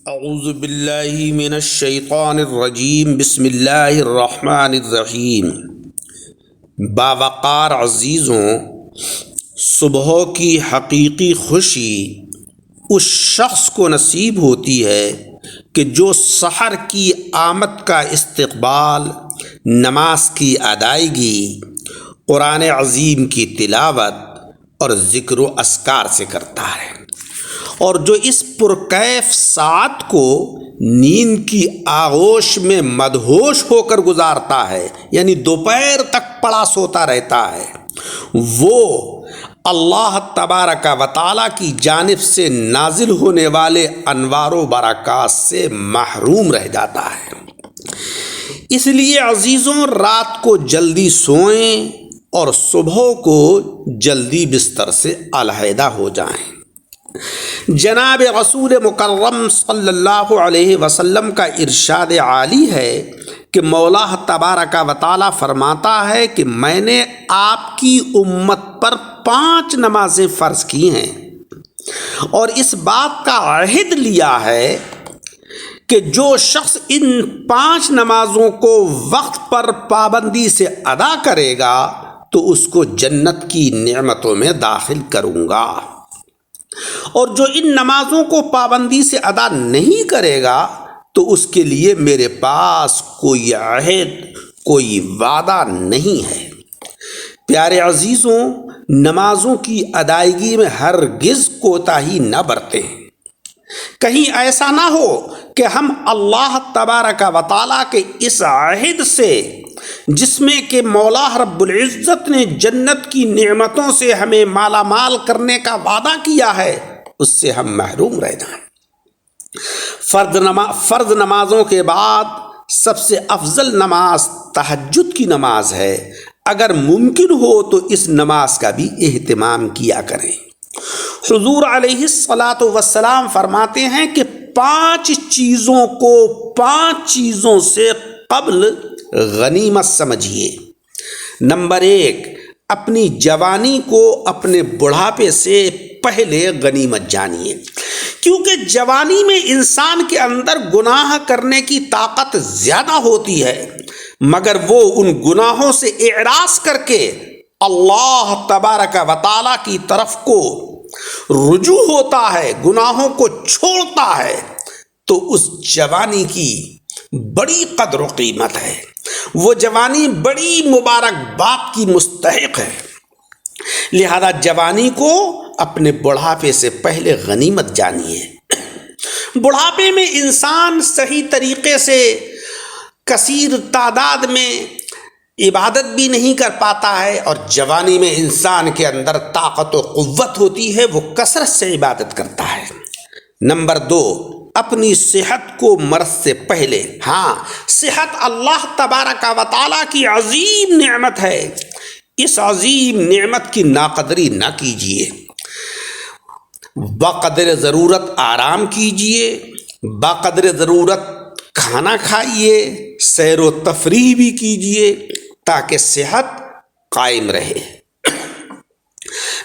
اعوذ باللہ من الشیطان الرجیم بسم اللہ الرحمن الرحیم۔ باوقار عزیزوں، صبح کی حقیقی خوشی اس شخص کو نصیب ہوتی ہے کہ جو سحر کی آمد کا استقبال، نماز کی ادائیگی، قرآن عظیم کی تلاوت اور ذکر و اذکار سے کرتا ہے، اور جو اس پرکیف ساعت کو نیند کی آغوش میں مدہوش ہو کر گزارتا ہے، یعنی دوپہر تک پڑا سوتا رہتا ہے، وہ اللہ تبارک و تعالیٰ کی جانب سے نازل ہونے والے انوار و برکات سے محروم رہ جاتا ہے۔ اس لیے عزیزوں، رات کو جلدی سوئیں اور صبح کو جلدی بستر سے علیحدہ ہو جائیں۔ جناب رسول مکرم صلی اللہ علیہ وسلم کا ارشاد عالی ہے کہ مولا تبارک و تعالیٰ فرماتا ہے کہ میں نے آپ کی امت پر 5 نمازیں فرض کی ہیں، اور اس بات کا عہد لیا ہے کہ جو شخص ان 5 نمازوں کو وقت پر پابندی سے ادا کرے گا تو اس کو جنت کی نعمتوں میں داخل کروں گا، اور جو ان نمازوں کو پابندی سے ادا نہیں کرے گا تو اس کے لیے میرے پاس کوئی عہد، کوئی وعدہ نہیں ہے۔ پیارے عزیزوں، نمازوں کی ادائیگی میں ہرگز کوتاہی نہ برتیں۔ کہیں ایسا نہ ہو کہ ہم اللہ تبارک و تعالیٰ کے اس عہد سے، جس میں کہ مولا رب العزت نے جنت کی نعمتوں سے ہمیں مالا مال کرنے کا وعدہ کیا ہے، اس سے ہم محروم رہ جائیں۔ فرض نمازوں کے بعد سب سے افضل نماز تہجد کی نماز ہے۔ اگر ممکن ہو تو اس نماز کا بھی اہتمام کیا کریں۔ حضور علیہ الصلاۃ والسلام فرماتے ہیں کہ 5 چیزوں کو 5 چیزوں سے قبل غنیمت سمجھیے۔ نمبر 1، اپنی جوانی کو اپنے بڑھاپے سے پہلے غنیمت جانیے، کیونکہ جوانی میں انسان کے اندر گناہ کرنے کی طاقت زیادہ ہوتی ہے، مگر وہ ان گناہوں سے اعراض کر کے اللہ تبارک و تعالیٰ کی طرف کو رجوع ہوتا ہے، گناہوں کو چھوڑتا ہے، تو اس جوانی کی بڑی قدر و قیمت ہے، وہ جوانی بڑی مبارکباد کی مستحق ہے۔ لہذا جوانی کو اپنے بڑھاپے سے پہلے غنیمت جانیے۔ بڑھاپے میں انسان صحیح طریقے سے کثیر تعداد میں عبادت بھی نہیں کر پاتا ہے، اور جوانی میں انسان کے اندر طاقت و قوت ہوتی ہے، وہ کثرت سے عبادت کرتا ہے۔ نمبر 2، اپنی صحت کو مرض سے پہلے، صحت اللہ تبارک و تعالیٰ کی عظیم نعمت ہے، اس عظیم نعمت کی ناقدری نہ کیجیے۔ بقدر ضرورت آرام کیجیے، بقدر ضرورت کھانا کھائیے، سیر و تفریح بھی کیجیے تاکہ صحت قائم رہے۔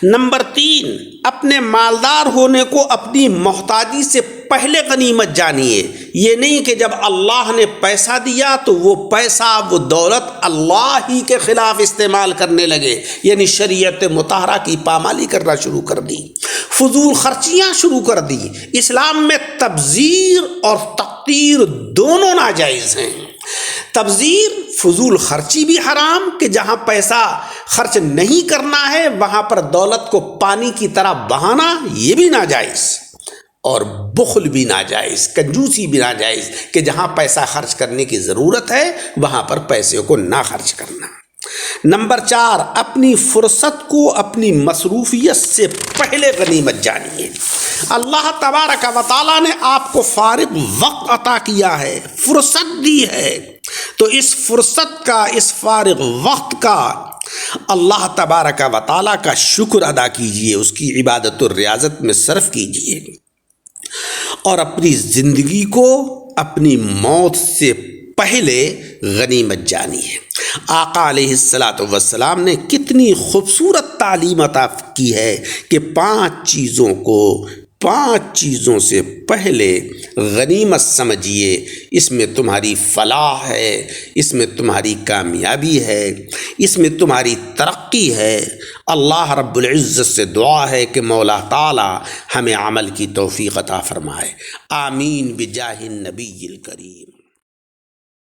نمبر 3، اپنے مالدار ہونے کو اپنی محتاجی سے پہلے غنیمت جانیے۔ یہ نہیں کہ جب اللہ نے پیسہ دیا تو وہ پیسہ، وہ دولت اللہ ہی کے خلاف استعمال کرنے لگے، یعنی شریعت مطہرہ کی پامالی کرنا شروع کر دی، فضول خرچیاں شروع کر دی۔ اسلام میں تبذیر اور تقتیر دونوں ناجائز ہیں۔ تبذیر، فضول خرچی بھی حرام کہ جہاں پیسہ خرچ نہیں کرنا ہے وہاں پر دولت کو پانی کی طرح بہانا، یہ بھی ناجائز، اور بخل بھی ناجائز، کنجوسی بھی ناجائز کہ جہاں پیسہ خرچ کرنے کی ضرورت ہے وہاں پر پیسے کو نہ خرچ کرنا۔ نمبر 4، اپنی فرصت کو اپنی مصروفیت سے پہلے غنیمت جانیے۔ اللہ تبارک و تعالیٰ نے آپ کو فارغ وقت عطا کیا ہے، فرصت دی ہے، تو اس فرصت کا، اس فارغ وقت کا اللہ تبارک و تعالیٰ کا شکر ادا کیجیے، اس کی عبادت و ریاضت میں صرف کیجیے، اور اپنی زندگی کو اپنی موت سے پہلے غنیمت جانیے۔ آقا علیہ الصلاۃ والسلام نے کتنی خوبصورت تعلیم عطا کی ہے کہ 5 چیزوں کو 5 چیزوں سے پہلے غنیمت سمجھیے، اس میں تمہاری فلاح ہے، اس میں تمہاری کامیابی ہے، اس میں تمہاری ترقی ہے۔ اللہ رب العزت سے دعا ہے کہ مولا تعالی ہمیں عمل کی توفیق عطا فرمائے۔ آمین بجاہ النبی الکریم۔